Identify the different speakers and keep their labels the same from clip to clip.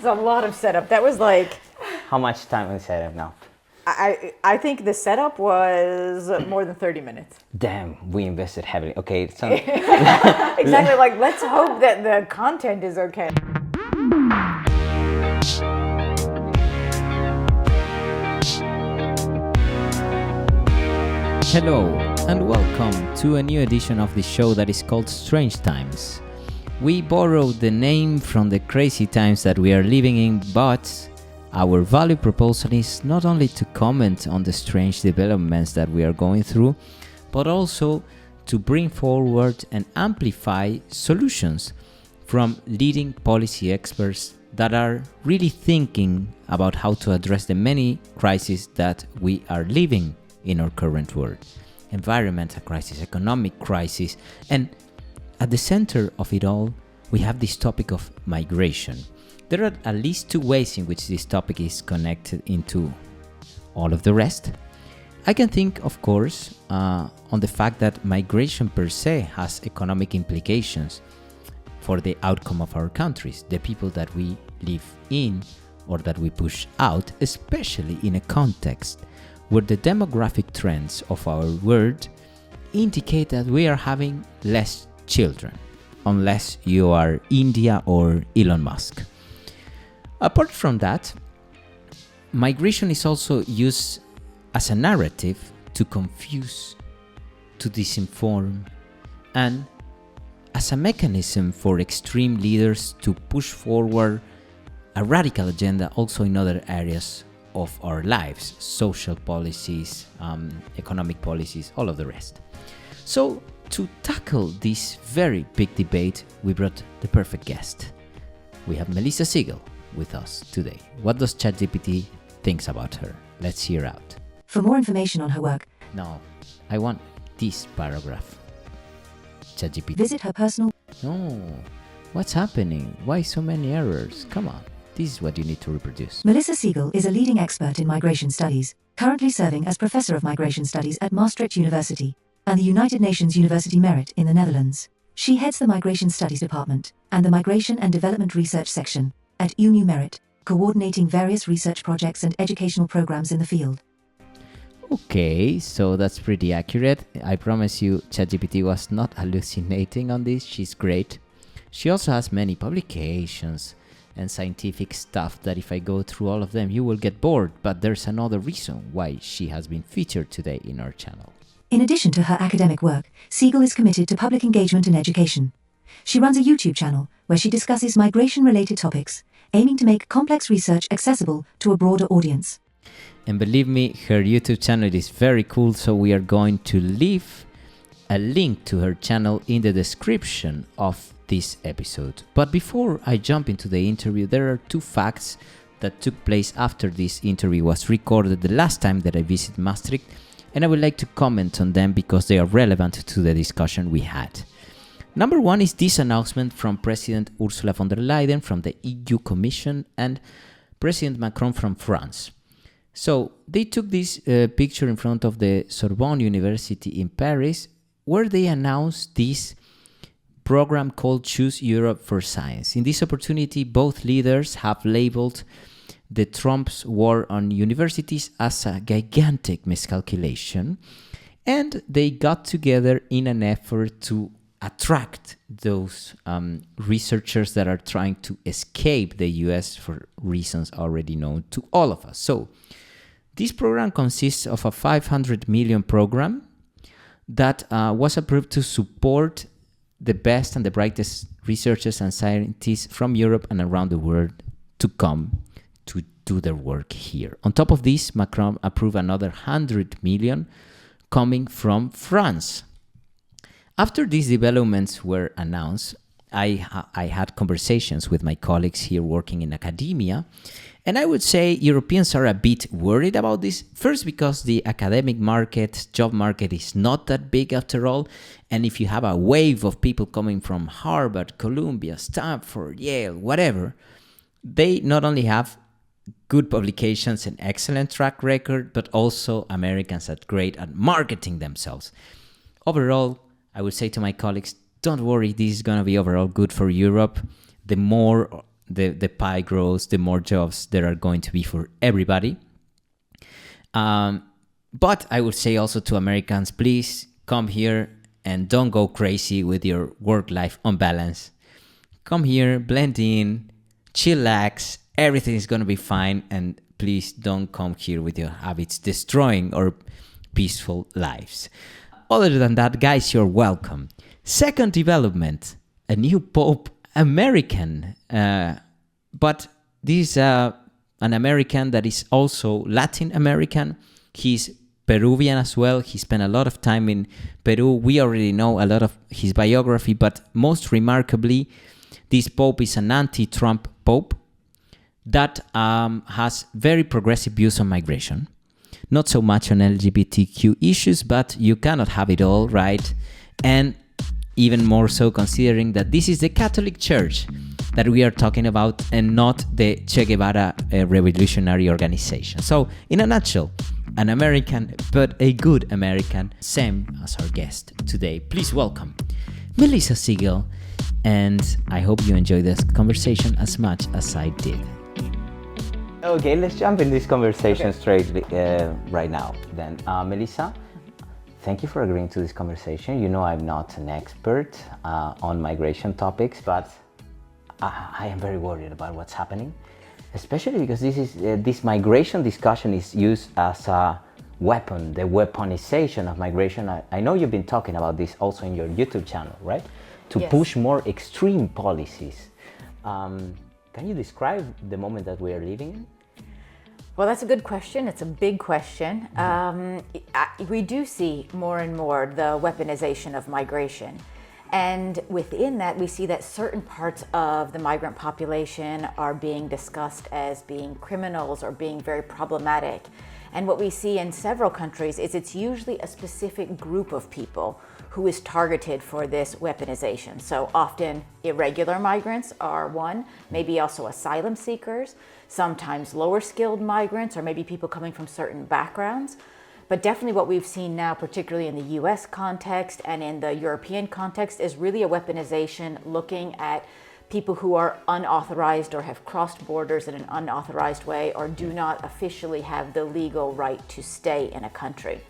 Speaker 1: It's a lot of setup. That was like,
Speaker 2: How much time is set up now?
Speaker 1: I think the setup was more than 30 minutes.
Speaker 2: Damn, we invested heavily. Okay, so
Speaker 1: Exactly. Like, let's hope that the content is okay.
Speaker 3: Hello and welcome to a new edition of the show that is called Strange Times. We borrowed the name from the crazy times that we are living in, but our value proposal is not only to comment on the strange developments that we are going through, but also to bring forward and amplify solutions from leading policy experts that are really thinking about how to address the many crises that we are living in our current world. Environmental crisis, economic crisis, and at the center of it all, we have this topic of migration. There are at least two ways in which this topic is connected into all of the rest. I can think, of course, on the fact that migration per se has economic implications for the outcome of our countries, the people that we live in or that we push out, especially in a context where the demographic trends of our world indicate that we are having less children, unless you are India or Elon Musk. Apart from that, migration is also used as a narrative to confuse, to disinform, and as a mechanism for extreme leaders to push forward a radical agenda also in other areas of our lives, social policies, economic policies, all of the rest. So to tackle this very big debate, we brought the perfect guest. We have Melissa Siegel with us today. What does ChatGPT thinks about her? Let's hear out.
Speaker 4: For more information on her work,
Speaker 3: No, I want this paragraph. ChatGPT.
Speaker 4: visit her personal.
Speaker 3: No, what's happening? Why so many errors? Come on, this is what you need to reproduce.
Speaker 4: Melissa Siegel is a leading expert in migration studies, currently serving as Professor of Migration Studies at Maastricht University and the United Nations University Merit in the Netherlands. She heads the Migration Studies Department and the Migration and Development Research Section at UNU Merit, coordinating various research projects and educational programs in the field.
Speaker 3: Okay, so that's pretty accurate. I promise you, ChatGPT was not hallucinating on this. She's great. She also has many publications and scientific stuff that if I go through all of them, you will get bored. But there's another reason why she has been featured today in our channel.
Speaker 4: In addition to her academic work, Siegel is committed to public engagement and education. She runs a YouTube channel where she discusses migration-related topics, aiming to make complex research accessible to a broader audience.
Speaker 3: And believe me, her YouTube channel is very cool, so we are going to leave a link to her channel in the description of this episode. But before I jump into the interview, there are two facts that took place after this interview was recorded the last time that I visited Maastricht, and I would like to comment on them because they are relevant to the discussion we had. Number one is this announcement from President Ursula von der Leyen from the EU Commission and President Macron from France. So they took this picture in front of the Sorbonne University in Paris, where they announced this program called Choose Europe for Science. In this opportunity, both leaders have labeled the Trump's war on universities as a gigantic miscalculation, and they got together in an effort to attract those researchers that are trying to escape the US for reasons already known to all of us. So this program consists of a 500 million program that was approved to support the best and the brightest researchers and scientists from Europe and around the world to come to do their work here. On top of this, Macron approved another 100 million coming from France. After these developments were announced, I had conversations with my colleagues here working in academia, and I would say Europeans are a bit worried about this. First, because the academic market, job market is not that big after all, and if you have a wave of people coming from Harvard, Columbia, Stanford, Yale, whatever, they not only have good publications and excellent track record, but also Americans are great at marketing themselves. Overall, I would say to my colleagues, don't worry, this is going to be overall good for Europe. The more the pie grows, the more jobs there are going to be for everybody. But I would say also to Americans, please come here and don't go crazy with your work-life unbalance. Come here, blend in, chillax, everything is going to be fine, and please don't come here with your habits destroying our peaceful lives. Other than that, guys, you're welcome. Second development, a new Pope American, but this is an American that is also Latin American. He's Peruvian as well. He spent a lot of time in Peru. We already know a lot of his biography, but most remarkably, this Pope is an anti-Trump Pope that has very progressive views on migration. Not so much on LGBTQ issues, but you cannot have it all, right? And even more so considering that this is the Catholic Church that we are talking about and not the Che Guevara revolutionary organization. So, in a nutshell, an American, but a good American, same as our guest today. Please welcome Melissa Siegel, and I hope you enjoyed this conversation as much as I did.
Speaker 2: Okay, let's jump in this conversation straight right now. Then, Melissa, thank you for agreeing to this conversation. You know I'm not an expert on migration topics, but I am very worried about what's happening, especially because this migration discussion is used as a weapon, the weaponization of migration. I know you've been talking about this also in your YouTube channel, right? To push more extreme policies. Can you describe the moment that we are living in?
Speaker 1: Well, that's a good question. It's a big question. We do see more and more the weaponization of migration. And within that, we see that certain parts of the migrant population are being discussed as being criminals or being very problematic. And what we see in several countries is it's usually a specific group of people who is targeted for this weaponization. So often irregular migrants are one, maybe also asylum seekers, sometimes lower skilled migrants, or maybe people coming from certain backgrounds. But definitely what we've seen now, particularly in the US context and in the European context, is really a weaponization looking at people who are unauthorized or have crossed borders in an unauthorized way or do not officially have the legal right to stay in a country.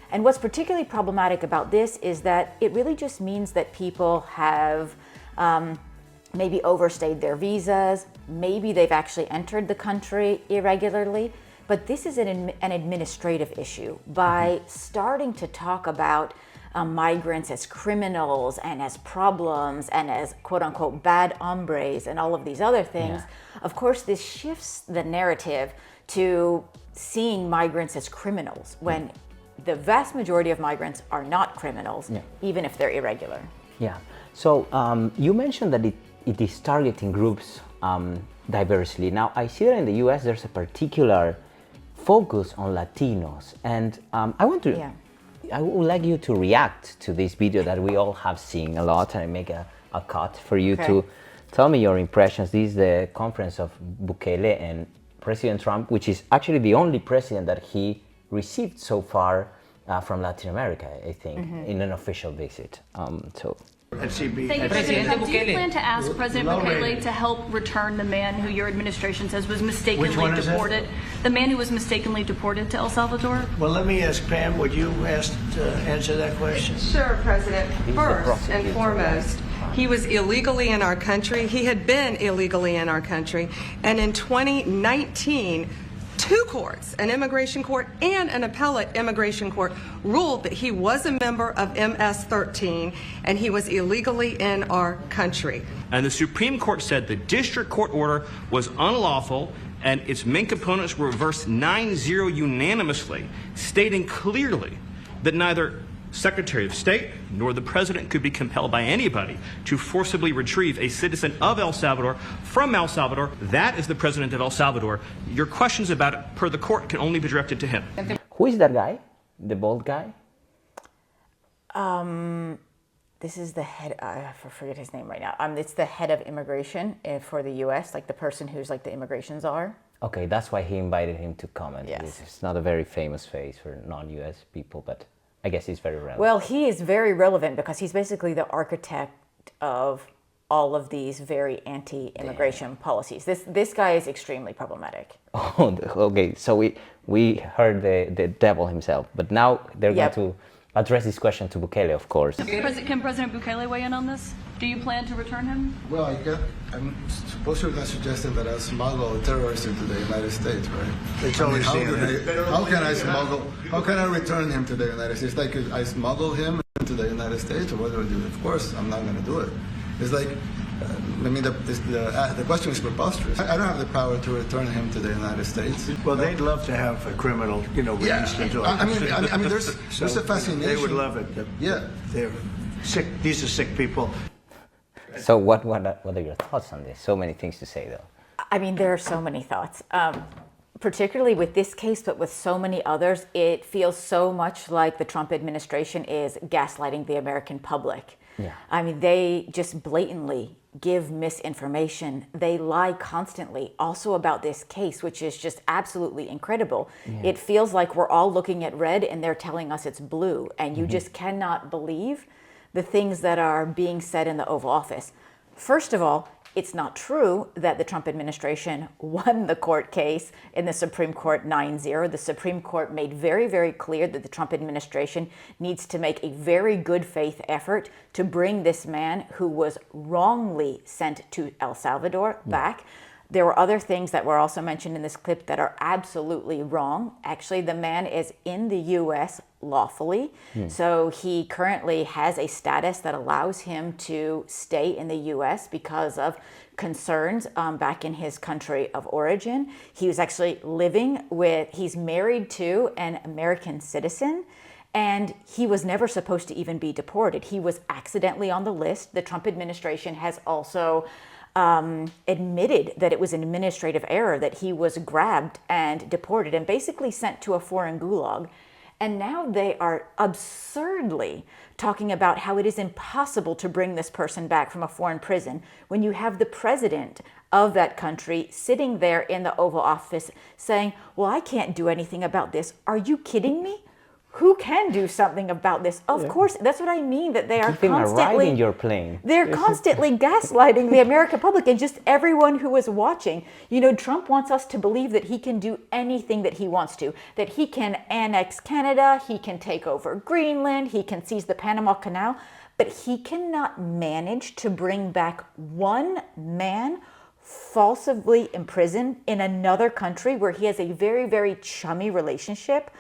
Speaker 1: And what's particularly problematic about this is that it really just means that people have maybe overstayed their visas, maybe they've actually entered the country irregularly, but this is an administrative issue. By starting to talk about migrants as criminals and as problems and as quote unquote bad hombres and all of these other things, of course this shifts the narrative to seeing migrants as criminals when the vast majority of migrants are not criminals, even if they're irregular.
Speaker 2: Yeah, so you mentioned that it is targeting groups diversely. Now, I see that in the US there's a particular focus on Latinos, and I would like you to react to this video that we all have seen a lot, and I make a cut for you to tell me your impressions. This is the conference of Bukele and President Trump, which is actually the only president that he received so far from Latin America, I think, in an official visit.
Speaker 5: Thank you, President. Do you plan to ask President Bukele to help return the man who your administration says was mistakenly deported? The man who was mistakenly deported to El Salvador?
Speaker 6: Well, let me ask Pam, would you answer that question?
Speaker 7: Sure, President. First and foremost, he was illegally in our country. He had been illegally in our country. And in 2019, two courts, an immigration court and an appellate immigration court, ruled that he was a member of MS-13 and he was illegally in our country.
Speaker 8: And the Supreme Court said the district court order was unlawful and its main components were reversed 9-0 unanimously, stating clearly that neither Secretary of State nor the President could be compelled by anybody to forcibly retrieve a citizen of El Salvador from El Salvador. That is the President of El Salvador. Your questions about it, per the court, can only be directed to him.
Speaker 2: Who is that guy? The bald guy?
Speaker 1: This is the head, I forget his name right now. It's the head of immigration for the US, like the person who's like the immigration czar.
Speaker 2: Okay, that's why he invited him to comment.
Speaker 1: Yes.
Speaker 2: It's not a very famous face for non-US people, but I guess he's very relevant.
Speaker 1: Well, he is very relevant because he's basically the architect of all of these very anti-immigration policies. This guy is extremely problematic.
Speaker 2: Oh, okay. So we heard the devil himself, but now they're going to address this question to Bukele, of course.
Speaker 5: Can President Bukele weigh in on this? Do you plan to return him?
Speaker 9: Well, I'm supposed you're not suggesting that I smuggle a terrorist into the United States, right? How can I return him to the United States? Like, I smuggle him into the United States, or what do I do? Of course, I'm not going to do it. It's like, the question is preposterous. I don't have the power to return him to the United States.
Speaker 6: Well, they'd love to have a criminal, released into
Speaker 9: I mean, there's a fascination.
Speaker 6: They would love it. They're sick. These are sick people.
Speaker 2: So what are your thoughts on this? So many things to say, though.
Speaker 1: I mean, there are so many thoughts. Particularly with this case, but with so many others, it feels so much like the Trump administration is gaslighting the American public.
Speaker 2: Yeah.
Speaker 1: I mean, they just blatantly give misinformation. They lie constantly also about this case, which is just absolutely incredible. Yeah. It feels like we're all looking at red and they're telling us it's blue. And you just cannot believe the things that are being said in the Oval Office. First of all, it's not true that the Trump administration won the court case in the Supreme Court 9-0. The Supreme Court made very, very clear that the Trump administration needs to make a very good faith effort to bring this man who was wrongly sent to El Salvador back. There were other things that were also mentioned in this clip that are absolutely wrong. Actually, the man is in the U.S. lawfully. So he currently has a status that allows him to stay in the U.S. because of concerns back in his country of origin. He was actually he's married to an American citizen, and he was never supposed to even be deported. He was accidentally on the list. The Trump administration has also admitted that it was an administrative error, that he was grabbed and deported and basically sent to a foreign gulag. And now they are absurdly talking about how it is impossible to bring this person back from a foreign prison when you have the president of that country sitting there in the Oval Office saying, well, I can't do anything about this. Are you kidding me? Who can do something about this? Of course, that's what I mean, that they are
Speaker 2: Keep him a ride in your plane.
Speaker 1: They're constantly gaslighting the American public and just everyone who is watching. You know, Trump wants us to believe that he can do anything that he wants to, that he can annex Canada, he can take over Greenland, he can seize the Panama Canal, but he cannot manage to bring back one man falsely imprisoned in another country where he has a very, very chummy relationship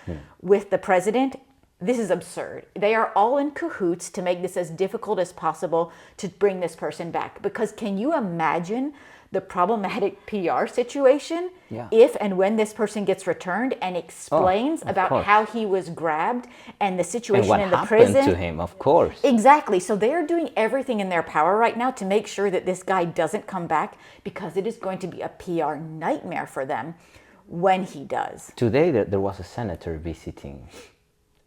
Speaker 1: with the president. This is absurd. They are all in cahoots to make this as difficult as possible to bring this person back. Because can you imagine the problematic PR situation if and when this person gets returned and explains about how he was grabbed and the situation in the prison?
Speaker 2: And what happened to him, of course.
Speaker 1: Exactly. So they are doing everything in their power right now to make sure that this guy doesn't come back, because it is going to be a PR nightmare for them when he does.
Speaker 2: Today there was a senator visiting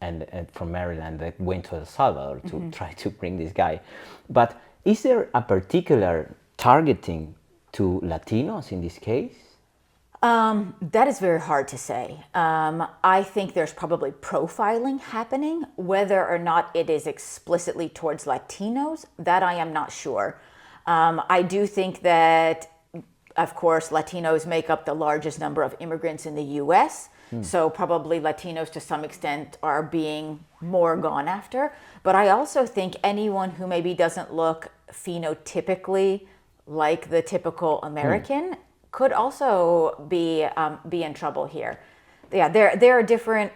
Speaker 2: and from Maryland that went to El Salvador to try to bring this guy. But is there a particular targeting to Latinos in this case?
Speaker 1: That is very hard to say. I think there's probably profiling happening. Whether or not it is explicitly towards Latinos, that I am not sure. I do think that, of course, Latinos make up the largest number of immigrants in the U.S., so probably Latinos to some extent are being more gone after. But I also think anyone who maybe doesn't look phenotypically like the typical American could also be in trouble here. Yeah, there are different.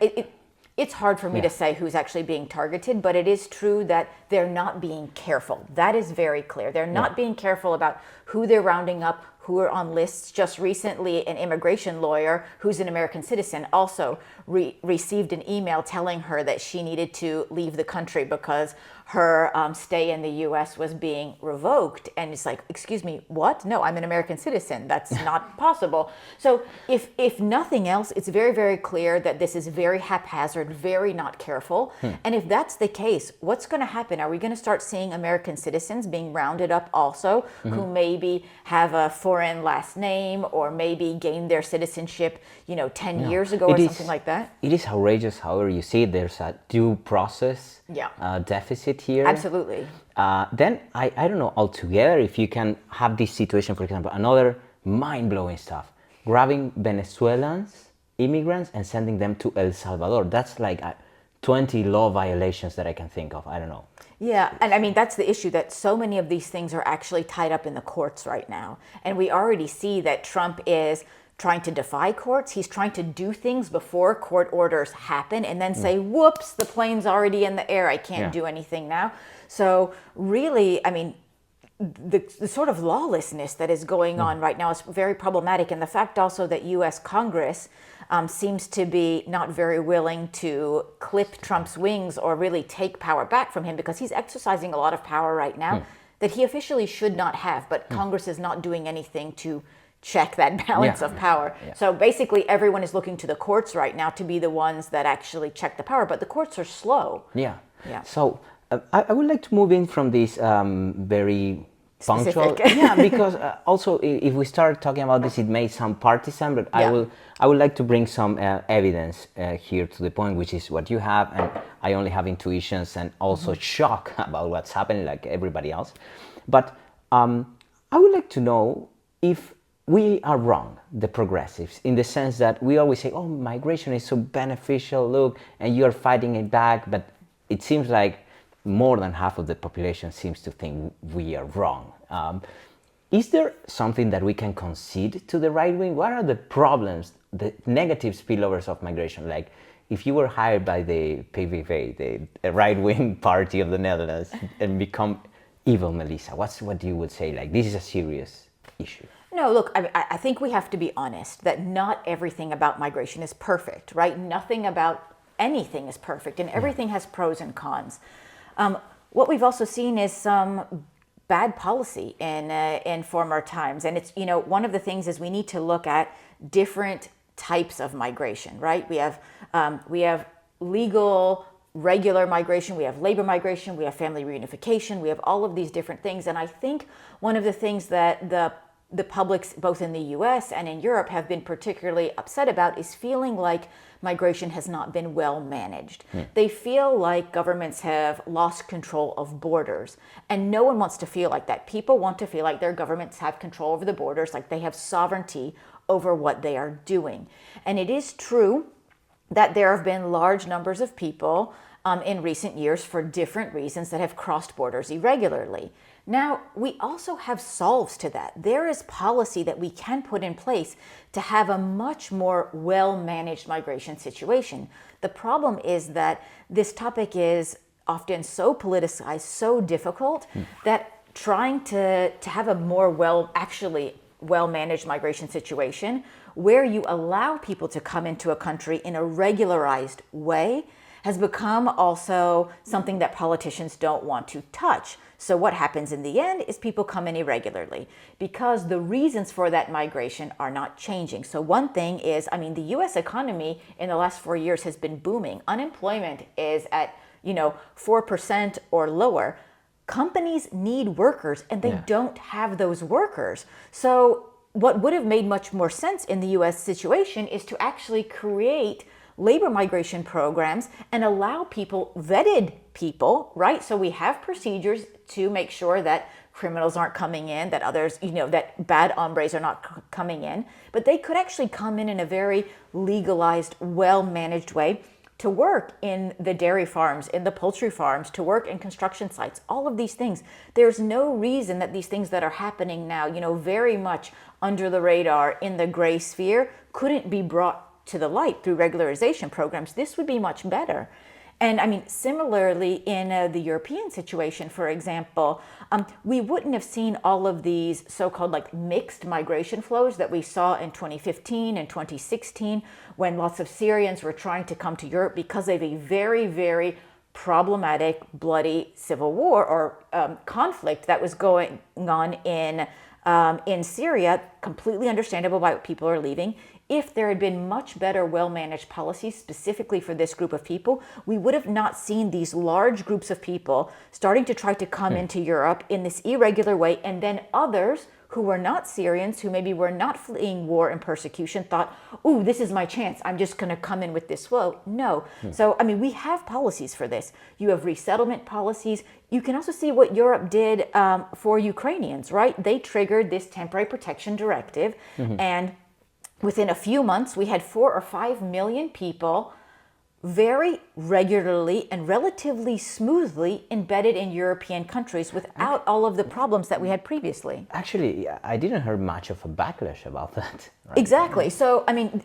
Speaker 1: It's hard for me to say who's actually being targeted, but it is true that they're not being careful. That is very clear. They're not being careful about who they're rounding up, who are on lists. Just recently, an immigration lawyer who's an American citizen also received an email telling her that she needed to leave the country because her stay in the U.S. was being revoked. And it's like, excuse me, what? No, I'm an American citizen. That's not possible. So if nothing else, it's very, very clear that this is very haphazard, very not careful. And if that's the case, what's going to happen? Are we going to start seeing American citizens being rounded up also, who maybe have a foreign last name or maybe gained their citizenship, 10 years ago or something like that?
Speaker 2: It is outrageous. However you see it, there's a due process deficit it here.
Speaker 1: Absolutely.
Speaker 2: Then I don't know altogether if you can have this situation, for example, another mind-blowing stuff, grabbing Venezuelans, immigrants, and sending them to El Salvador. That's like 20 law violations that I can think of. I don't know.
Speaker 1: Yeah, and I mean, that's the issue, that so many of these things are actually tied up in the courts right now. And we already see that Trump is trying to defy courts. He's trying to do things before court orders happen and then say, whoops, the plane's already in the air. I can't do anything now. So really, I mean, the sort of lawlessness that is going on right now is very problematic. And the fact also that U.S. Congress seems to be not very willing to clip Trump's wings or really take power back from him, because he's exercising a lot of power right now that he officially should not have. But Congress is not doing anything to check that balance of power. So basically everyone is looking to the courts right now to be the ones that actually check the power, but the courts are slow.
Speaker 2: So I would like to move in from this very punctual, because also if we start talking about this, it may sound partisan, but I would like to bring some evidence here to the point, which is what you have, and I only have intuitions and also shock about what's happening, like everybody else. But I would like to know if we are wrong, the progressives, in the sense that we always say, oh, migration is so beneficial, look, and you are fighting it back, but it seems like more than half of the population seems to think we are wrong. Is there something that we can concede to the right wing? What are the problems, the negative spillovers of migration? Like, if you were hired by the PVV, the right-wing party of the Netherlands, and become evil Melissa, what you would say? Like, this is a serious issue.
Speaker 1: No, look, I think we have to be honest that not everything about migration is perfect, right? Nothing about anything is perfect, and everything has pros and cons. What we've also seen is some bad policy in former times, and it's, you know, one of the things is we need to look at different types of migration, right? We have legal, regular migration, we have labor migration, we have family reunification, we have all of these different things, and I think one of the things that the publics, both in the US and in Europe, have been particularly upset about is feeling like migration has not been well managed. They feel like governments have lost control of borders, and no one wants to feel like that. People want to feel like their governments have control over the borders, like they have sovereignty over what they are doing. And it is true that there have been large numbers of people in recent years for different reasons that have crossed borders irregularly. Now, we also have solves to that. There is policy that we can put in place to have a much more well-managed migration situation. The problem is that this topic is often so politicized, so difficult, that trying to have a more well-managed migration situation where you allow people to come into a country in a regularized way has become also something that politicians don't want to touch. So what happens in the end is people come in irregularly because the reasons for that migration are not changing. So one thing is, I mean, the US economy in the last 4 years has been booming. Unemployment is at, 4% or lower. Companies need workers and they don't have those workers. So what would have made much more sense in the US situation is to actually create labor migration programs and allow people, vetted people, right? So we have procedures to make sure that criminals aren't coming in, that others, that bad hombres are not coming in, but they could actually come in a very legalized, well-managed way to work in the dairy farms, in the poultry farms, to work in construction sites, all of these things. There's no reason that these things that are happening now, very much under the radar in the gray sphere, couldn't be brought to the light through regularization programs. This would be much better. And I mean, similarly in the European situation, for example, we wouldn't have seen all of these so-called mixed migration flows that we saw in 2015 and 2016 when lots of Syrians were trying to come to Europe because of a very, very problematic, bloody civil war or conflict that was going on in Syria. Completely understandable why people are leaving. If there had been much better, well-managed policies specifically for this group of people, we would have not seen these large groups of people starting to try to come into Europe in this irregular way, and then others who were not Syrians, who maybe were not fleeing war and persecution, thought, ooh, this is my chance. I'm just going to come in with this flow. No. So, I mean, we have policies for this. You have resettlement policies. You can also see what Europe did for Ukrainians, right? They triggered this temporary protection directive. And within a few months, we had 4 or 5 million people very regularly and relatively smoothly embedded in European countries without all of the problems that we had previously.
Speaker 2: Actually, I didn't hear much of a backlash about that. Right?
Speaker 1: Exactly. So, I mean,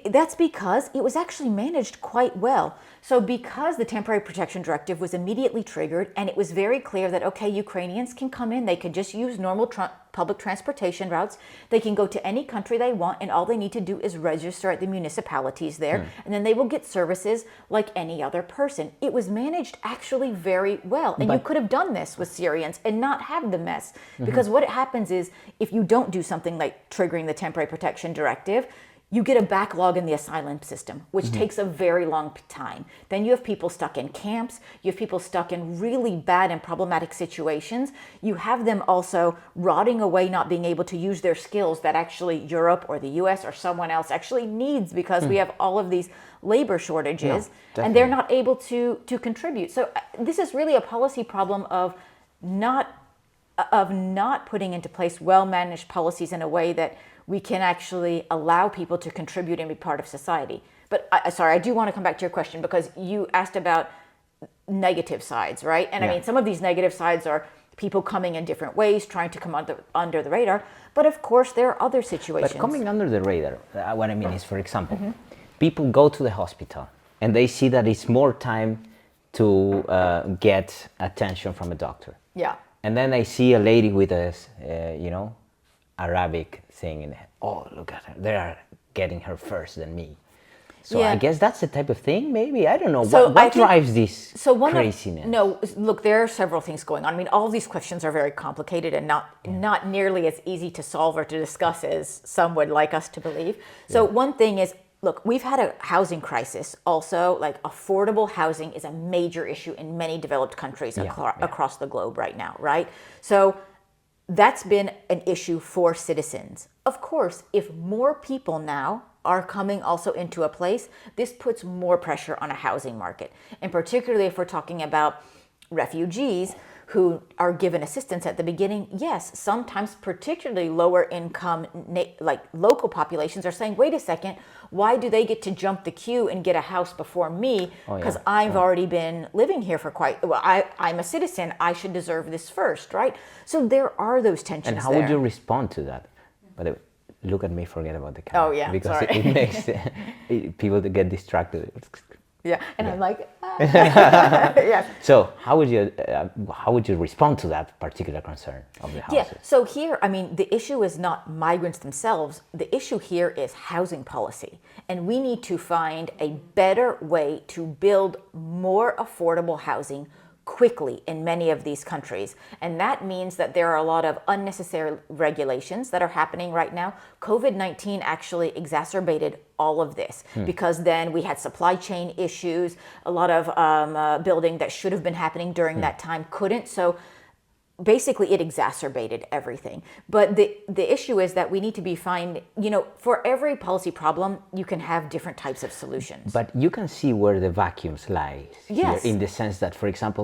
Speaker 1: that's because it was actually managed quite well. So because the temporary protection directive was immediately triggered and it was very clear that, okay, Ukrainians can come in, they could just use normal public transportation routes, they can go to any country they want, and all they need to do is register at the municipalities there, and then they will get services like any other person. It was managed actually very well, and you could have done this with Syrians and not have the mess, because what happens is if you don't do something like triggering the temporary protection directive, you get a backlog in the asylum system, which takes a very long time. Then you have people stuck in camps. You have people stuck in really bad and problematic situations. You have them also rotting away, not being able to use their skills that actually Europe or the US or someone else actually needs, because we have all of these labor shortages, and they're not able to contribute. So this is really a policy problem of not putting into place well-managed policies in a way that we can actually allow people to contribute and be part of society. But sorry, I do want to come back to your question, because you asked about negative sides, right? And I mean, some of these negative sides are people coming in different ways, trying to come under the radar. But of course, there are other situations.
Speaker 2: But coming under the radar, what I mean is, for example, people go to the hospital and they see that it's more time to get attention from a doctor.
Speaker 1: Yeah.
Speaker 2: And then they see a lady with a, Arabic thing, and oh, look at her, they are getting her first than me. So I guess that's the type of thing, maybe. I don't know. So what drives this craziness?
Speaker 1: Look, there are several things going on. I mean, all of these questions are very complicated and not nearly as easy to solve or to discuss as some would like us to believe. So one thing is, look, we've had a housing crisis also. Like, affordable housing is a major issue in many developed countries across the globe right now, right? So that's been an issue for citizens. Of course, if more people now are coming also into a place, this puts more pressure on a housing market. And particularly if we're talking about refugees who are given assistance at the beginning, yes, sometimes particularly lower income, like local populations are saying, wait a second, why do they get to jump the queue and get a house before me? Because I've already been living here for I'm a citizen, I should deserve this first, right? So there are those tensions there.
Speaker 2: And how would you respond to that? But look at me, forget about the camera.
Speaker 1: Oh yeah,
Speaker 2: because
Speaker 1: sorry.
Speaker 2: it makes people to get distracted.
Speaker 1: Yeah, and I'm like, yeah.
Speaker 2: So how would you respond to that particular concern of the houses?
Speaker 1: Yeah. So here, I mean, the issue is not migrants themselves. The issue here is housing policy, and we need to find a better way to build more affordable housing quickly in many of these countries. And that means that there are a lot of unnecessary regulations that are happening right now. COVID-19 actually exacerbated all of this because then we had supply chain issues. A lot of building that should have been happening during that time couldn't. So basically it exacerbated everything. But the issue is that we need to be for every policy problem, you can have different types of solutions.
Speaker 2: But you can see where the vacuums lie here, in the sense that, for example,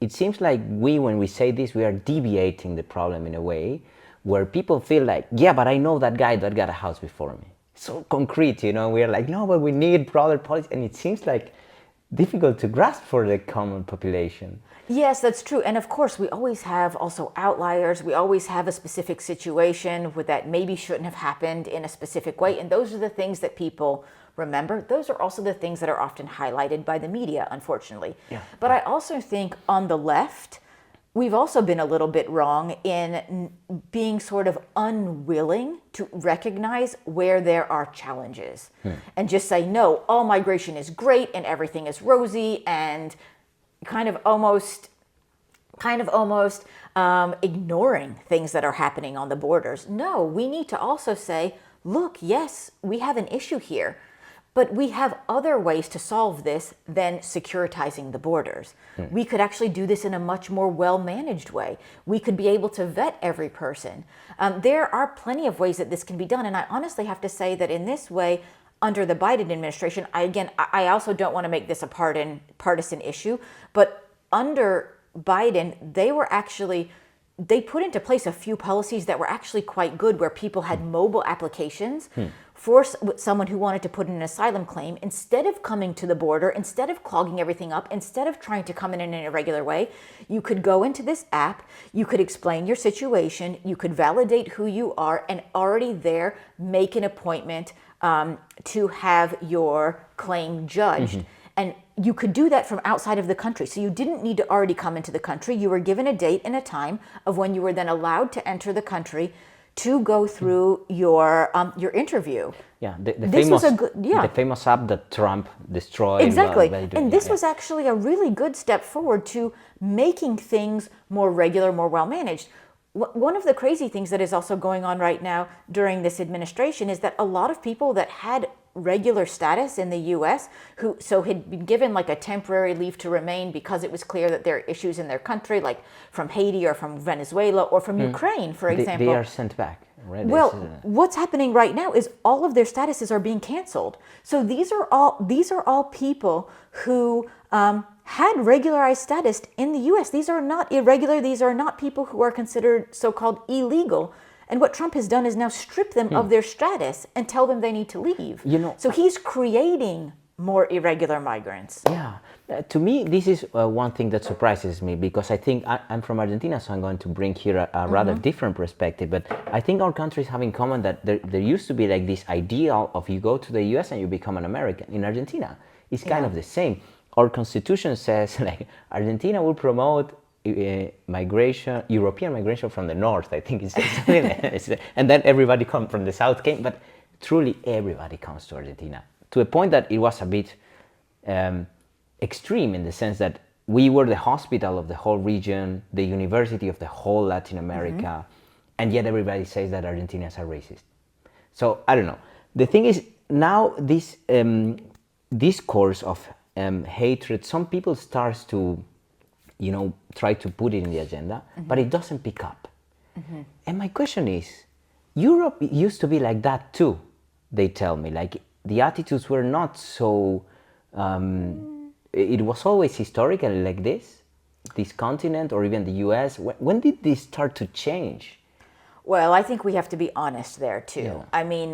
Speaker 2: it seems like when we say this, we are deviating the problem in a way where people feel like, yeah, but I know that guy that got a house before me. So concrete, we're like, no, but we need broader policy. And it seems like difficult to grasp for the common population.
Speaker 1: Yes, that's true. And of course, we always have also outliers. We always have a specific situation that maybe shouldn't have happened in a specific way. And those are the things that people remember. Those are also the things that are often highlighted by the media, unfortunately. Yeah. But I also think on the left, we've also been a little bit wrong in being sort of unwilling to recognize where there are challenges and just say, no, all migration is great and everything is rosy, and kind of almost ignoring things that are happening on the borders. No, we need to also say, look, yes, we have an issue here. But we have other ways to solve this than securitizing the borders. We could actually do this in a much more well-managed way. We could be able to vet every person. There are plenty of ways that this can be done. And I honestly have to say that in this way, under the Biden administration, I also don't want to make this a partisan issue, but under Biden, they put into place a few policies that were actually quite good, where people had mobile applications for someone who wanted to put in an asylum claim. Instead of coming to the border, instead of clogging everything up, instead of trying to come in an irregular way, you could go into this app, you could explain your situation, you could validate who you are, and already there make an appointment to have your claim judged. And you could do that from outside of the country. So you didn't need to already come into the country. You were given a date and a time of when you were then allowed to enter the country to go through your interview.
Speaker 2: Yeah, the famous app that Trump destroyed.
Speaker 1: Exactly. And this was actually a really good step forward to making things more regular, more well-managed. One of the crazy things that is also going on right now during this administration is that a lot of people that had regular status in the U.S. who had been given like a temporary leave to remain because it was clear that there are issues in their country, like from Haiti or from Venezuela or from Ukraine, for example.
Speaker 2: They are sent back. Right?
Speaker 1: Well, what's happening right now is all of their statuses are being canceled. So these are all people who had regularized status in the U.S. These are not irregular. These are not people who are considered so-called illegal. And what Trump has done is now strip them of their status and tell them they need to leave. So he's creating more irregular migrants.
Speaker 2: Yeah. To me, this is one thing that surprises me, because I think I'm from Argentina, so I'm going to bring here a rather different perspective. But I think our countries have in common that there used to be like this ideal of you go to the US and you become an American. In Argentina, it's kind of the same. Our constitution says like Argentina will promote migration, European migration from the north, I think it's and then everybody come from the south came, but truly everybody comes to Argentina, to a point that it was a bit extreme, in the sense that we were the hospital of the whole region, the university of the whole Latin America, and yet everybody says that Argentinians are racist. So I don't know. The thing is, now this discourse of hatred, some people starts to try to put it in the agenda, but it doesn't pick up. And my question is, Europe used to be like that too, they tell me. Like, the attitudes were not so, it was always historically like this continent, or even the US. When did this start to change?
Speaker 1: Well, I think we have to be honest there too.
Speaker 2: Yeah.
Speaker 1: I mean,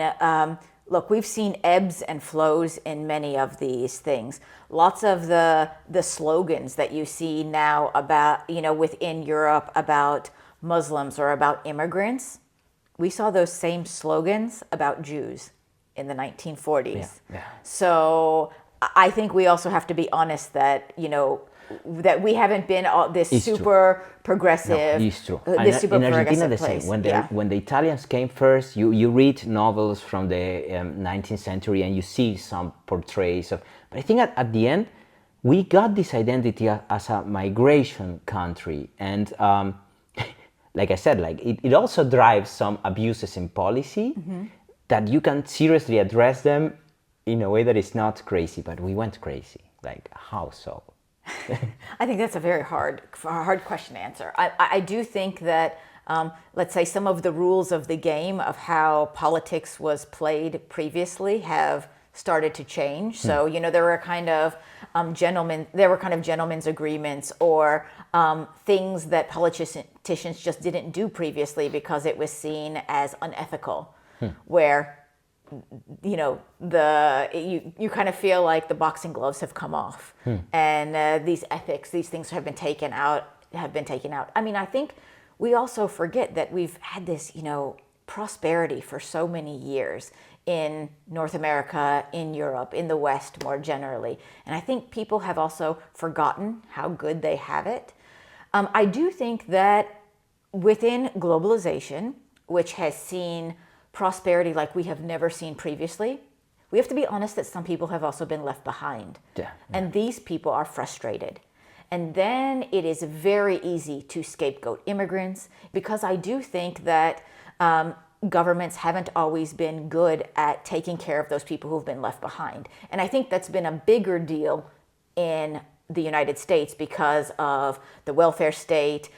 Speaker 1: look, we've seen ebbs and flows in many of these things. Lots of the slogans that you see now about, within Europe about Muslims or about immigrants, we saw those same slogans about Jews in the 1940s.
Speaker 2: Yeah.
Speaker 1: So I think we also have to be honest that, that we haven't been this super progressive.
Speaker 2: No, it's true.
Speaker 1: This super
Speaker 2: in Argentina, the
Speaker 1: place.
Speaker 2: same. When the Italians came first, you read novels from the 19th century and you see some portraits of. But I think at the end, we got this identity as a migration country, and like I said, like it also drives some abuses in policy that you can seriously address them in a way that is not crazy. But we went crazy. Like, how so?
Speaker 1: I think that's a very hard question to answer. I do think that, let's say, some of the rules of the game of how politics was played previously have started to change. So, there were kind of gentlemen's agreements, or things that politicians just didn't do previously because it was seen as unethical, where you kind of feel like the boxing gloves have come off, and these things have been taken out. I mean, I think we also forget that we've had this, prosperity for so many years in North America, in Europe, in the West more generally. And I think people have also forgotten how good they have it. I do think that within globalization, which has seen prosperity like we have never seen previously, we have to be honest that some people have also been left behind. And these people are frustrated. And then it is very easy to scapegoat immigrants, because I do think that governments haven't always been good at taking care of those people who've been left behind. And I think that's been a bigger deal in the United States because of the welfare state,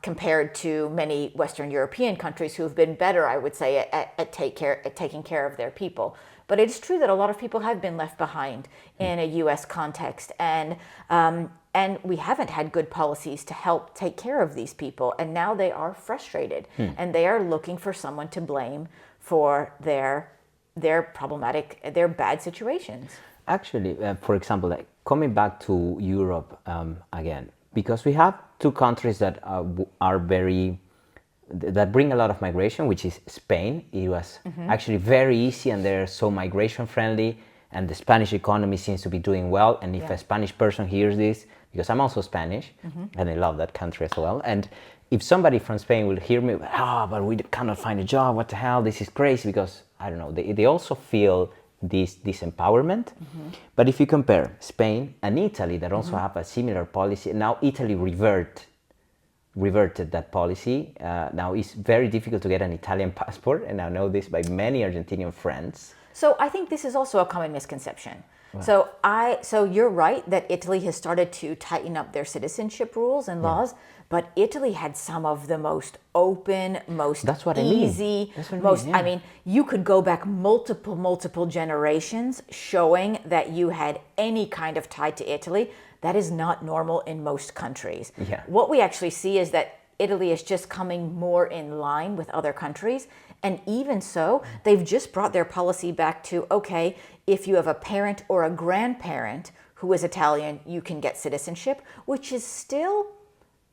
Speaker 1: compared to many Western European countries who have been better, I would say, at taking care of their people. But it's true that a lot of people have been left behind in a U.S. context, and we haven't had good policies to help take care of these people. And now they are frustrated, and they are looking for someone to blame for their bad situations.
Speaker 2: Actually, for example, like coming back to Europe again, because we have two countries that that bring a lot of migration, which is Spain. It was actually very easy, and they're so migration friendly, and the Spanish economy seems to be doing well. And if a Spanish person hears this, because I'm also Spanish, and I love that country as well, and if somebody from Spain will hear me, but we cannot find a job, what the hell, this is crazy, because, I don't know, they also feel this empowerment. But if you compare Spain and Italy, that also have a similar policy, now Italy reverted that policy. Now it's very difficult to get an Italian passport, and I know this by many Argentinian friends.
Speaker 1: So I think this is also a common misconception. Wow. So you're right that Italy has started to tighten up their citizenship rules and laws, but Italy had some of the most open, most easy, I mean, you could go back multiple generations showing that you had any kind of tie to Italy. That is not normal in most countries.
Speaker 2: Yeah.
Speaker 1: What we actually see is that Italy is just coming more in line with other countries. And even so, they've just brought their policy back to, okay, if you have a parent or a grandparent who is Italian, you can get citizenship, which is still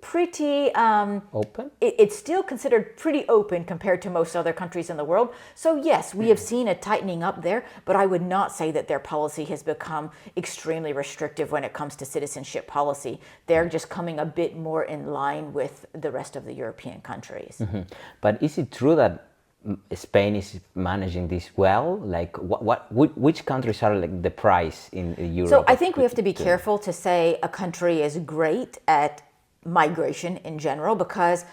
Speaker 1: pretty
Speaker 2: open.
Speaker 1: It's still considered pretty open compared to most other countries in the world. So yes, we have seen a tightening up there, but I would not say that their policy has become extremely restrictive when it comes to citizenship policy. They're just coming a bit more in line with the rest of the European countries.
Speaker 2: But is it true that Spain is managing this well? Like, which countries are like the prize in Europe?
Speaker 1: So I think we have to be careful to say a country is great at migration in general, because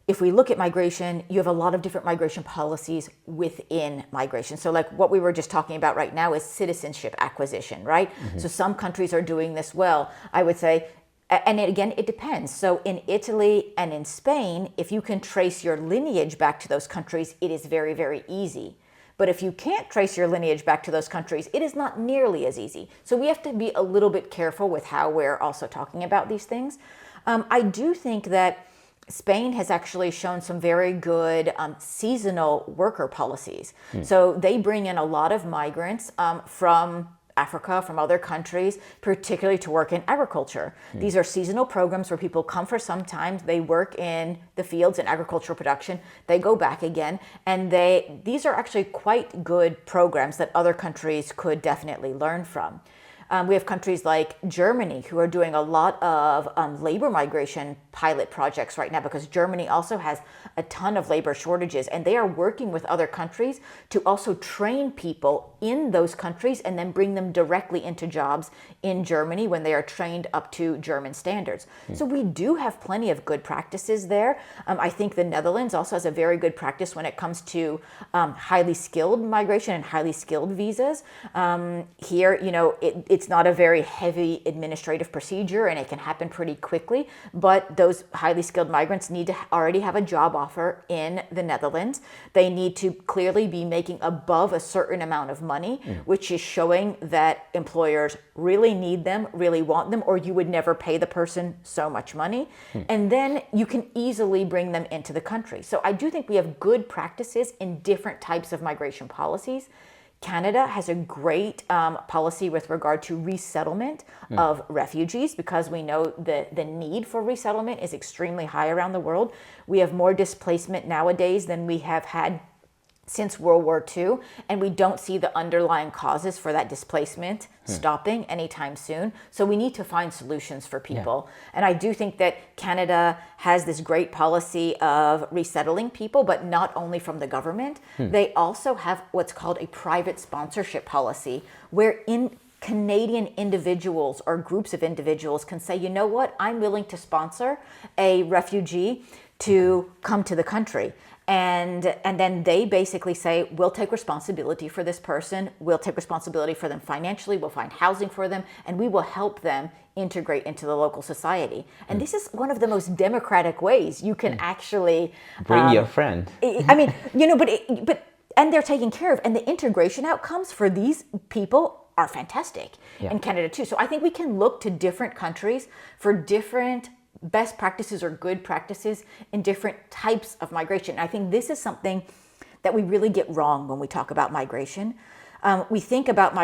Speaker 1: if we look at migration, you have a lot of different migration policies within migration. So like what we were just talking about right now is citizenship acquisition, right? So some countries are doing this well. I would say, and again, it depends. So in Italy and in Spain, if you can trace your lineage back to those countries, it is very, very easy. But if you can't trace your lineage back to those countries, it is not nearly as easy. So we have to be a little bit careful with how we're also talking about these things. I do think that Spain has actually shown some very good seasonal worker policies. So they bring in a lot of migrants from Africa, from other countries, particularly to work in agriculture. These are seasonal programs where people come for some time, they work in the fields in agricultural production, they go back again, and these are actually quite good programs that other countries could definitely learn from. We have countries like Germany who are doing a lot of labor migration pilot projects right now, because Germany also has a ton of labor shortages, and they are working with other countries to also train people in those countries and then bring them directly into jobs in Germany when they are trained up to German standards. So we do have plenty of good practices there. I think the Netherlands also has a very good practice when it comes to highly skilled migration and highly skilled visas. Here, it's not a very heavy administrative procedure, and it can happen pretty quickly, but those highly skilled migrants need to already have a job offer in the Netherlands. They need to clearly be making above a certain amount of money, which is showing that employers really need them, really want them, or you would never pay the person so much money. And then you can easily bring them into the country. So I do think we have good practices in different types of migration policies. Canada has a great policy with regard to resettlement of refugees, because we know the need for resettlement is extremely high around the world. We have more displacement nowadays than we have had since World War II, and we don't see the underlying causes for that displacement stopping anytime soon. So we need to find solutions for people. And I do think that Canada has this great policy of resettling people, but not only from the government. They also have what's called a private sponsorship policy, where Canadian individuals or groups of individuals can say, you know what, I'm willing to sponsor a refugee to come to the country. And then they basically say, we'll take responsibility for this person, we'll take responsibility for them financially, we'll find housing for them, and we will help them integrate into the local society. And this is one of the most democratic ways you can actually
Speaker 2: bring your friend.
Speaker 1: I mean, but and they're taken care of, and the integration outcomes for these people are fantastic in Canada too. So I think we can look to different countries for different best practices or good practices in different types of migration. I think this is something that we really get wrong when we talk about migration. We think about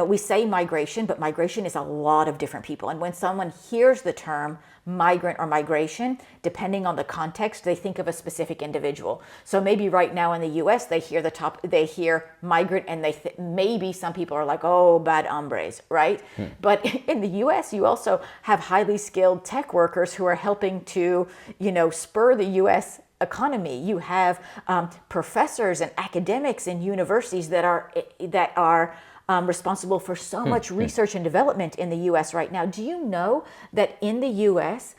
Speaker 1: we say migration, but migration is a lot of different people. And when someone hears the term migrant or migration, depending on the context, they think of a specific individual. So maybe right now in the US, they hear migrant, and maybe some people are like, oh, bad hombres, right? But in the US, you also have highly skilled tech workers who are helping to, spur the US economy. You have professors and academics in universities that are responsible for so much research and development in the U.S. right now. Do you know that in the U.S.,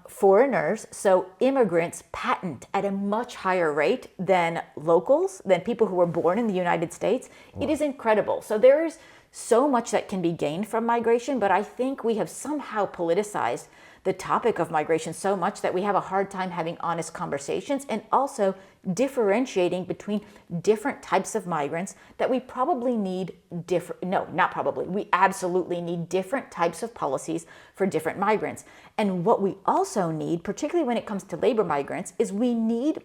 Speaker 1: foreigners, so immigrants, patent at a much higher rate than locals, than people who were born in the United States? Wow. It is incredible. So there is so much that can be gained from migration, but I think we have somehow politicized the topic of migration so much that we have a hard time having honest conversations and also differentiating between different types of migrants that we probably need we absolutely need different types of policies for different migrants. And what we also need, particularly when it comes to labor migrants, is we need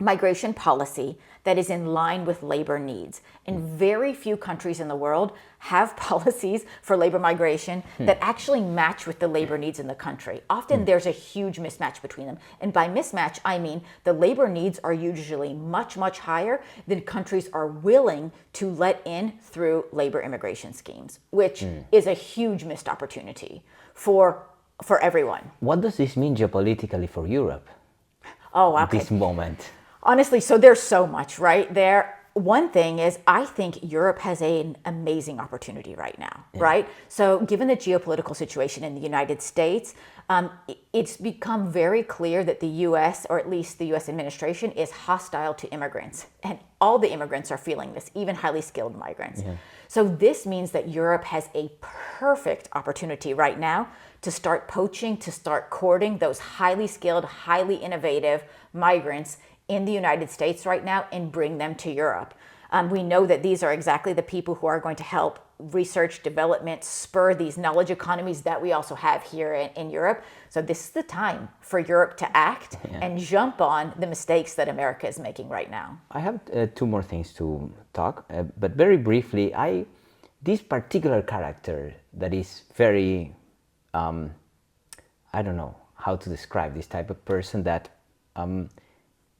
Speaker 1: migration policy that is in line with labor needs. And very few countries in the world have policies for labor migration that actually match with the labor needs in the country. Often there's a huge mismatch between them. And by mismatch, I mean the labor needs are usually much, much higher than countries are willing to let in through labor immigration schemes, which is a huge missed opportunity for everyone.
Speaker 2: What does this mean geopolitically for Europe?
Speaker 1: Oh, okay.
Speaker 2: At this moment.
Speaker 1: Honestly, so there's so much, right? One thing is, I think Europe has an amazing opportunity right now, right? So given the geopolitical situation in the United States, it's become very clear that the U.S., or at least the U.S. administration, is hostile to immigrants. And all the immigrants are feeling this, even highly skilled migrants. So this means that Europe has a perfect opportunity right now to start poaching, to start courting those highly skilled, highly innovative migrants in the United States right now and bring them to Europe. We know that these are exactly the people who are going to help research, development, spur these knowledge economies that we also have here in Europe. So this is the time for Europe to act and jump on the mistakes that America is making right now.
Speaker 2: I have two more things to talk, but very briefly, this particular character that is very, I don't know how to describe this type of person that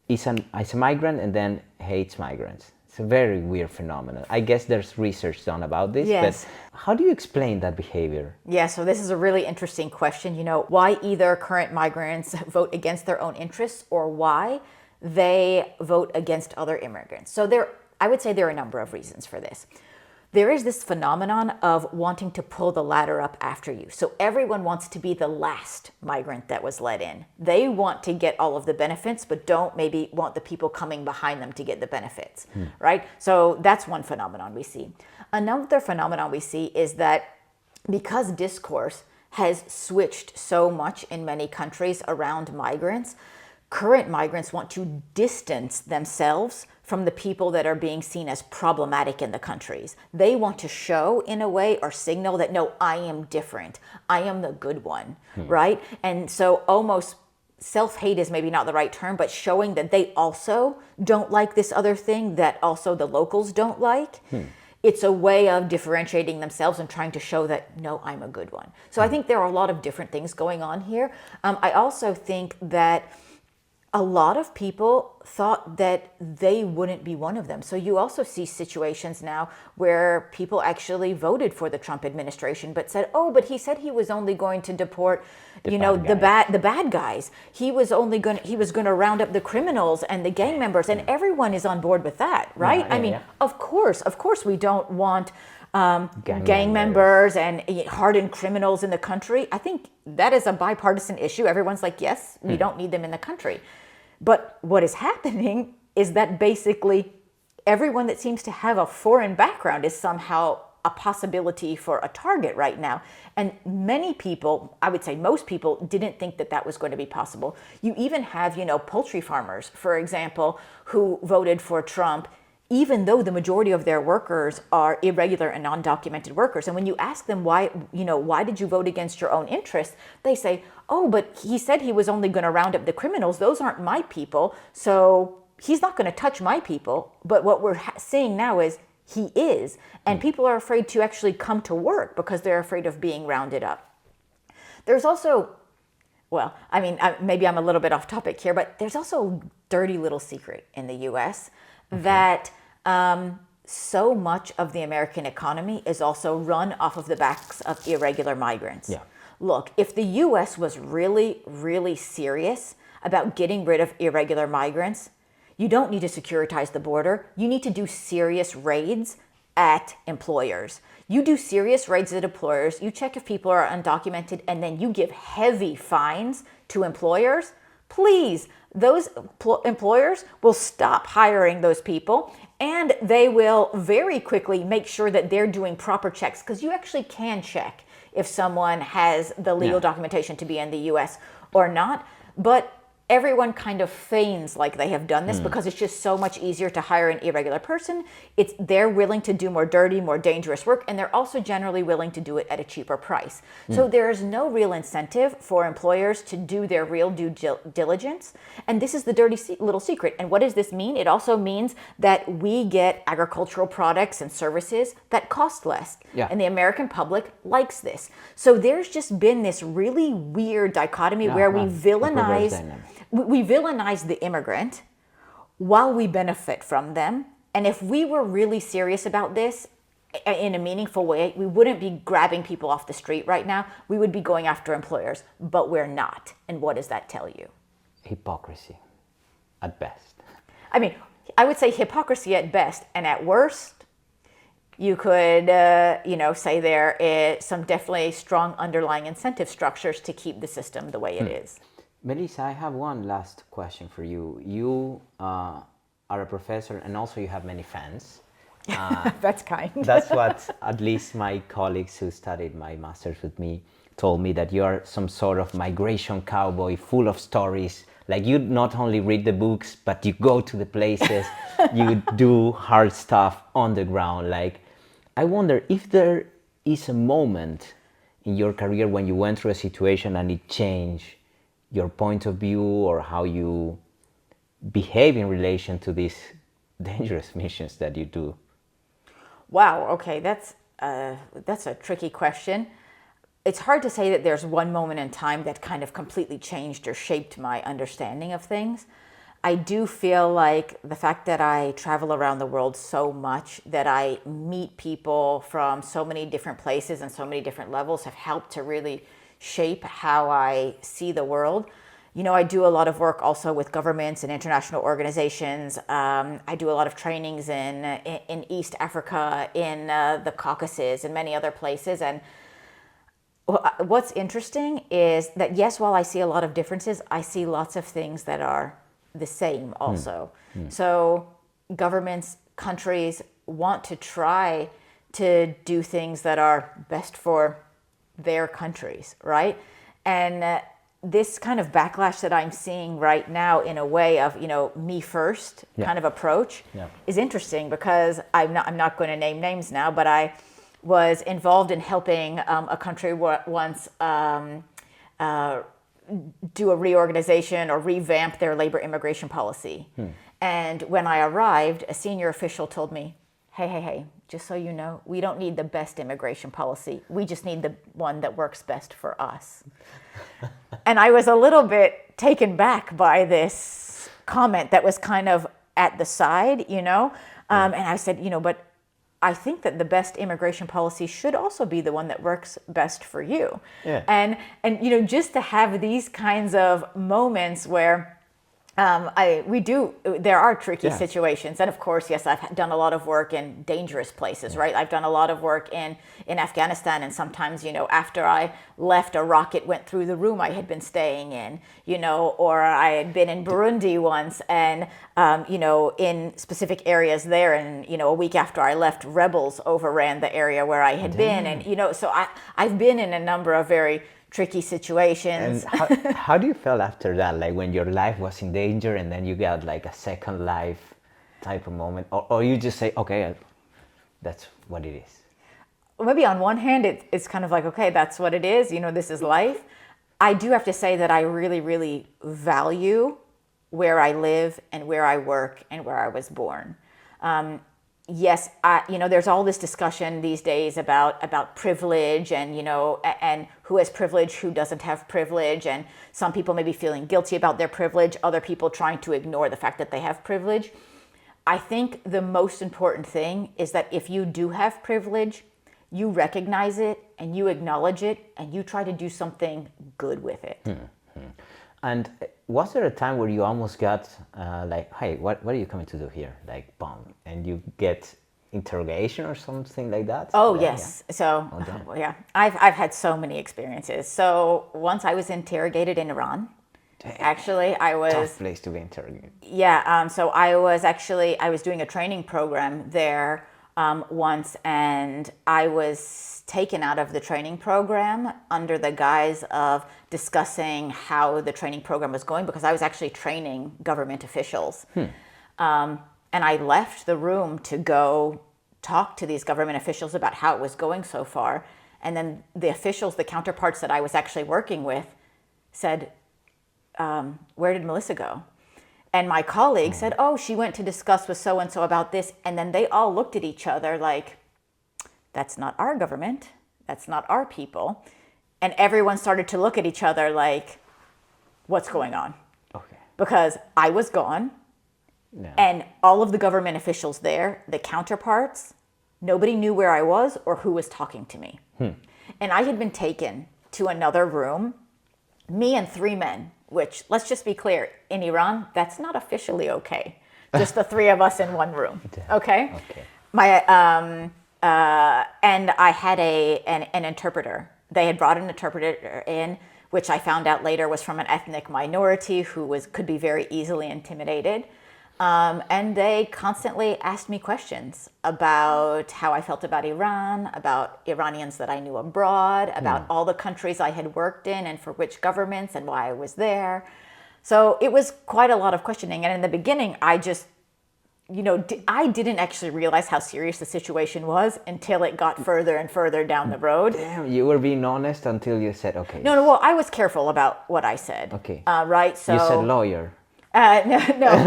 Speaker 2: is a migrant and then hates migrants. It's a very weird phenomenon. I guess there's research done about this, but how do you explain that behavior?
Speaker 1: Yeah, so this is a really interesting question. Why either current migrants vote against their own interests or why they vote against other immigrants. So I would say there are a number of reasons for this. There is this phenomenon of wanting to pull the ladder up after you. So everyone wants to be the last migrant that was let in. They want to get all of the benefits, but don't maybe want the people coming behind them to get the benefits, right? So that's one phenomenon we see. Another phenomenon we see is that because discourse has switched so much in many countries around migrants, current migrants want to distance themselves from the people that are being seen as problematic in the countries. They want to show in a way or signal that, no, I am different. I am the good one, right? And so almost self-hate is maybe not the right term, but showing that they also don't like this other thing that also the locals don't like. It's a way of differentiating themselves and trying to show that, no, I'm a good one. So I think there are a lot of different things going on here. I also think that a lot of people thought that they wouldn't be one of them. So you also see situations now where people actually voted for the Trump administration, but said, oh, but he said he was only going to deport, the bad guys. He was going to round up the criminals and the gang members, and everyone is on board with that, right? Of course we don't want gang members and hardened criminals in the country. I think that is a bipartisan issue. Everyone's like, yes, we don't need them in the country. But what is happening is that basically everyone that seems to have a foreign background is somehow a possibility for a target right now. And many people, I would say most people, didn't think that that was going to be possible. You even have, poultry farmers, for example, who voted for Trump, even though the majority of their workers are irregular and undocumented workers. And when you ask them why did you vote against your own interests, they say, oh, but he said he was only going to round up the criminals. Those aren't my people. So he's not going to touch my people. But what we're seeing now is he is. And people are afraid to actually come to work because they're afraid of being rounded up. There's also, maybe I'm a little bit off topic here, but there's also a dirty little secret in the US that so much of the American economy is also run off of the backs of irregular migrants.
Speaker 2: Yeah.
Speaker 1: Look, if the US was really, really serious about getting rid of irregular migrants, you don't need to securitize the border. You need to do serious raids at employers. You do serious raids at employers, you check if people are undocumented, and then you give heavy fines to employers. Please, those employers will stop hiring those people, and they will very quickly make sure that they're doing proper checks, because you actually can check if someone has the legal documentation to be in the US or not. But everyone kind of feigns like they have done this because it's just so much easier to hire an irregular person. They're willing to do more dirty, more dangerous work, and they're also generally willing to do it at a cheaper price. So there is no real incentive for employers to do their real due diligence. And this is the dirty little secret. And what does this mean? It also means that we get agricultural products and services that cost less.
Speaker 2: Yeah.
Speaker 1: And the American public likes this. So there's just been this really weird dichotomy where we villainize the immigrant while we benefit from them. And if we were really serious about this in a meaningful way, we wouldn't be grabbing people off the street right now. We would be going after employers, but we're not. And what does that tell you?
Speaker 2: Hypocrisy, at best.
Speaker 1: I mean, I would say hypocrisy at best, and at worst, you could, say there is some definitely strong underlying incentive structures to keep the system the way it is.
Speaker 2: Melissa, I have one last question for you. You are a professor, and also you have many fans.
Speaker 1: That's kind.
Speaker 2: That's what at least my colleagues who studied my master's with me told me, that you are some sort of migration cowboy full of stories. Like, you not only read the books, but you go to the places, you do hard stuff on the ground. Like, I wonder if there is a moment in your career when you went through a situation and it changed your point of view or how you behave in relation to these dangerous missions that you do.
Speaker 1: Wow, okay, that's a tricky question. It's hard to say that there's one moment in time that kind of completely changed or shaped my understanding of things. I do feel like the fact that I travel around the world so much, that I meet people from so many different places and so many different levels, have helped to really shape how I see the world. I do a lot of work also with governments and international organizations. I do a lot of trainings in East Africa, in the Caucasus, and many other places. And what's interesting is that, yes, while I see a lot of differences, I see lots of things that are the same also. So governments, countries want to try to do things that are best for their countries, right? And this kind of backlash that I'm seeing right now, in a way of, me first kind of approach, is interesting, because I'm not going to name names now, but I was involved in helping a country once do a reorganization or revamp their labor immigration policy. And when I arrived, a senior official told me, hey, just so you know, we don't need the best immigration policy. We just need the one that works best for us. And I was a little bit taken back by this comment that was kind of at the side, And I said, but I think that the best immigration policy should also be the one that works best for you. And just to have these kinds of moments where There are tricky situations. And of course, yes, I've done a lot of work in dangerous places, right? I've done a lot of work in Afghanistan. And sometimes, after I left, a rocket went through the room I had been staying in, or I had been in Burundi once and, in specific areas there. And, a week after I left, rebels overran the area where I had been. And, so I've been in a number of very tricky situations.
Speaker 2: And how do you feel after that? Like when your life was in danger and then you got like a second life type of moment? Or you just say, okay, that's what it is?
Speaker 1: Maybe on one hand, it's kind of like, okay, that's what it is. This is life. I do have to say that I really, really value where I live and where I work and where I was born. Yes, there's all this discussion these days about privilege and, and who has privilege, who doesn't have privilege. And some people may be feeling guilty about their privilege, other people trying to ignore the fact that they have privilege. I think the most important thing is that if you do have privilege, you recognize it and you acknowledge it and you try to do something good with it.
Speaker 2: Mm-hmm. And was there a time where you almost got like, hey, what are you coming to do here? Like, boom, and you get interrogation or something like that?
Speaker 1: Oh, yes. Yeah. So, yeah, I've had so many experiences. So once I was interrogated in Iran. Actually, I was...
Speaker 2: Tough place to be interrogated.
Speaker 1: Yeah, so I was doing a training program there once, and I was taken out of the training program under the guise of discussing how the training program was going, because I was actually training government officials. And I left the room to go talk to these government officials about how it was going so far. And then the officials, the counterparts that I was actually working with, said, where did Melissa go? And my colleague said, oh, she went to discuss with so-and-so about this. And then they all looked at each other like, that's not our government. That's not our people. And everyone started to look at each other like, what's going on?
Speaker 2: Okay.
Speaker 1: Because I was gone. No. And all of the government officials there, the counterparts, nobody knew where I was or who was talking to me. And I had been taken to another room, me and 3 men, which, let's just be clear, in Iran, that's not officially okay. Just the 3 of us in one room, okay? And I had an interpreter. They had brought an interpreter in, which I found out later was from an ethnic minority who could be very easily intimidated. And they constantly asked me questions about how I felt about Iran, about Iranians that I knew abroad, about all the countries I had worked in and for which governments and why I was there. So it was quite a lot of questioning. And in the beginning, I just, I didn't actually realize how serious the situation was until it got further and further down the road.
Speaker 2: Damn, you were being honest until you said, okay.
Speaker 1: No, well, I was careful about what I said.
Speaker 2: Okay.
Speaker 1: Right, so...
Speaker 2: You said lawyer.
Speaker 1: No,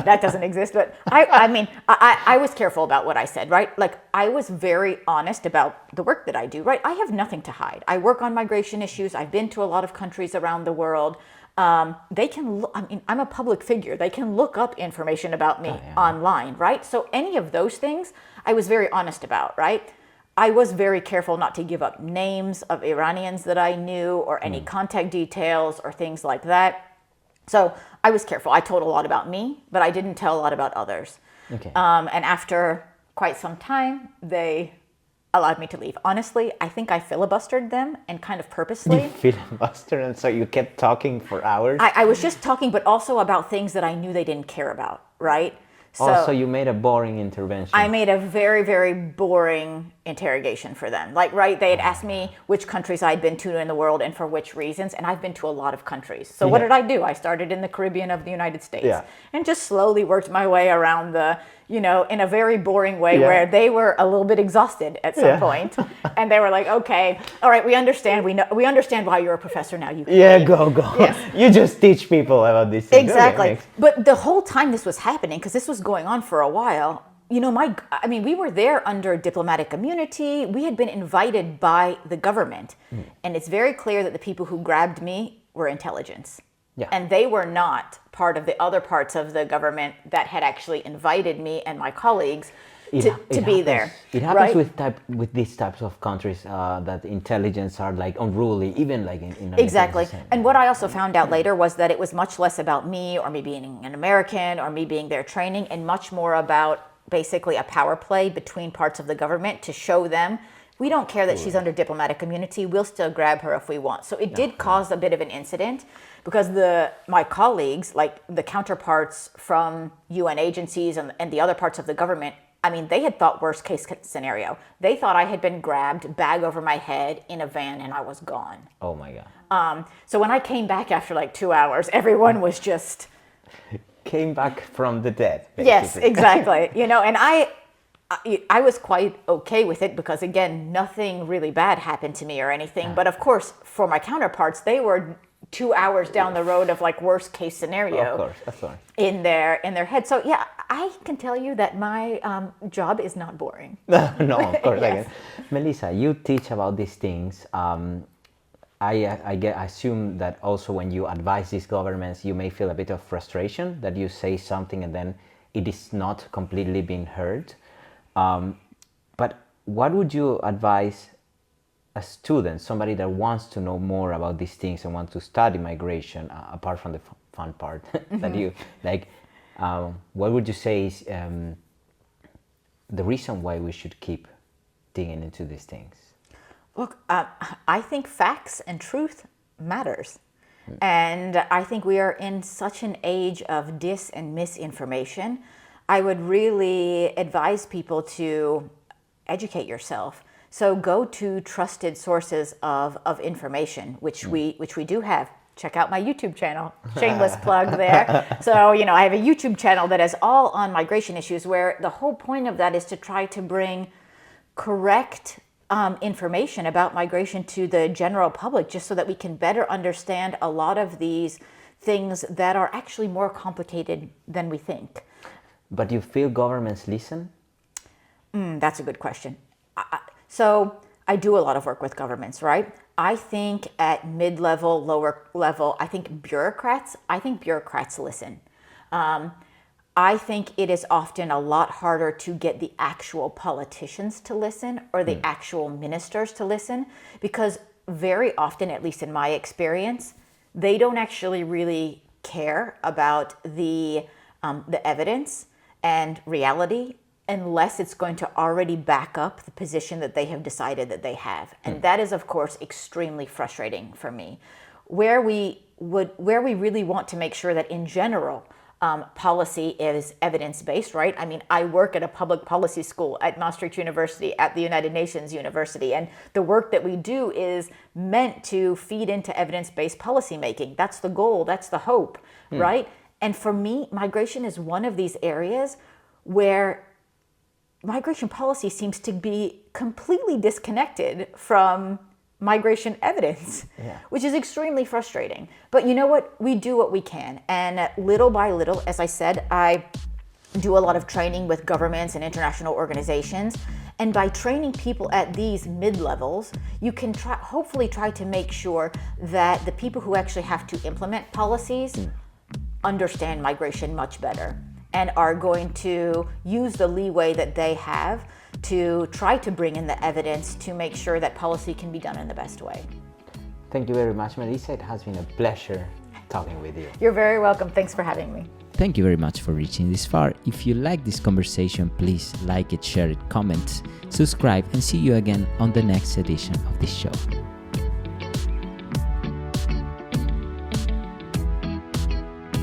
Speaker 1: that doesn't exist. But I was careful about what I said, right? Like, I was very honest about the work that I do, right? I have nothing to hide. I work on migration issues. I've been to a lot of countries around the world. They can, I'm a public figure. They can look up information about me online, right? So any of those things, I was very honest about, right? I was very careful not to give up names of Iranians that I knew or any contact details or things like that. So I was careful. I told a lot about me, but I didn't tell a lot about others.
Speaker 2: Okay.
Speaker 1: And after quite some time, they allowed me to leave. Honestly, I think I filibustered them, and kind of purposely.
Speaker 2: You filibustered, and so you kept talking for hours?
Speaker 1: I was just talking, but also about things that I knew they didn't care about, right?
Speaker 2: So you made a boring intervention.
Speaker 1: I made a very, very boring interrogation for them. Like, right, they had asked me which countries I'd been to in the world and for which reasons, and I've been to a lot of countries. So what did I do? I started in the Caribbean of the United States and just slowly worked my way around in a very boring way where they were a little bit exhausted at some point. And they were like, okay, all right, we understand. We understand why you're a professor now. You can leave.
Speaker 2: Go. Yes. You just teach people about this.
Speaker 1: Exactly. Okay, but the whole time this was happening, because this was going on for a while, we were there under diplomatic immunity. We had been invited by the government. And it's very clear that the people who grabbed me were intelligence. Yeah. And they were not part of the other parts of the government that had actually invited me and my colleagues to be there.
Speaker 2: It happens
Speaker 1: right?
Speaker 2: with these types of countries that intelligence are like unruly, even like in
Speaker 1: Exactly. And what I also found out later was that it was much less about me or me being an American or me being there training, and much more about basically a power play between parts of the government to show them, we don't care that she's under diplomatic immunity, we'll still grab her if we want. So it did cause a bit of an incident, because my colleagues, like the counterparts from UN agencies and the other parts of the government, I mean, they had thought worst case scenario. They thought I had been grabbed, bag over my head in a van, and I was gone.
Speaker 2: Oh my God.
Speaker 1: So when I came back after like 2 hours, everyone was just...
Speaker 2: Came back from the dead, basically.
Speaker 1: Yes, exactly. And I was quite okay with it, because again, nothing really bad happened to me or anything. But of course, for my counterparts, they were 2 hours down the road of like worst case scenario.
Speaker 2: Of course, that's right.
Speaker 1: In their head. So yeah, I can tell you that my job is not boring.
Speaker 2: No, of course.
Speaker 1: Yes.
Speaker 2: Melissa, you teach about these things. I assume that also when you advise these governments, you may feel a bit of frustration that you say something and then it is not completely being heard. But what would you advise a student, somebody that wants to know more about these things and wants to study migration, apart from the fun part that you like, what would you say is the reason why we should keep digging into these things?
Speaker 1: Look, I think facts and truth matters. And I think we are in such an age of dis and misinformation. I would really advise people to educate yourself. So go to trusted sources of information, which we do have. Check out my YouTube channel, shameless plug there. So, I have a YouTube channel that is all on migration issues, where the whole point of that is to try to bring correct information about migration to the general public, just so that we can better understand a lot of these things that are actually more complicated than we think.
Speaker 2: But you feel governments listen?
Speaker 1: That's a good question. So I do a lot of work with governments, right? I think at mid-level, lower level, I think bureaucrats listen. I think it is often a lot harder to get the actual politicians to listen, or the actual ministers to listen, because very often, at least in my experience, they don't actually really care about the evidence and reality, unless it's going to already back up the position that they have decided that they have. And that is, of course, extremely frustrating for me. Where we really want to make sure that in general, policy is evidence-based, right? I mean, I work at a public policy school at Maastricht University, at the United Nations University, and the work that we do is meant to feed into evidence-based policymaking. That's the goal, that's the hope, right? And for me, migration is one of these areas where migration policy seems to be completely disconnected from migration evidence, which is extremely frustrating. But you know what? We do what we can. And little by little, as I said, I do a lot of training with governments and international organizations. And by training people at these mid-levels, you can hopefully try to make sure that the people who actually have to implement policies understand migration much better, and are going to use the leeway that they have to try to bring in the evidence to make sure that policy can be done in the best way.
Speaker 2: Thank you very much, Melissa. It has been a pleasure talking with you.
Speaker 1: You're very welcome. Thanks for having me.
Speaker 3: Thank you very much for reaching this far. If you like this conversation, please like it, share it, comment, subscribe, and see you again on the next edition of this show.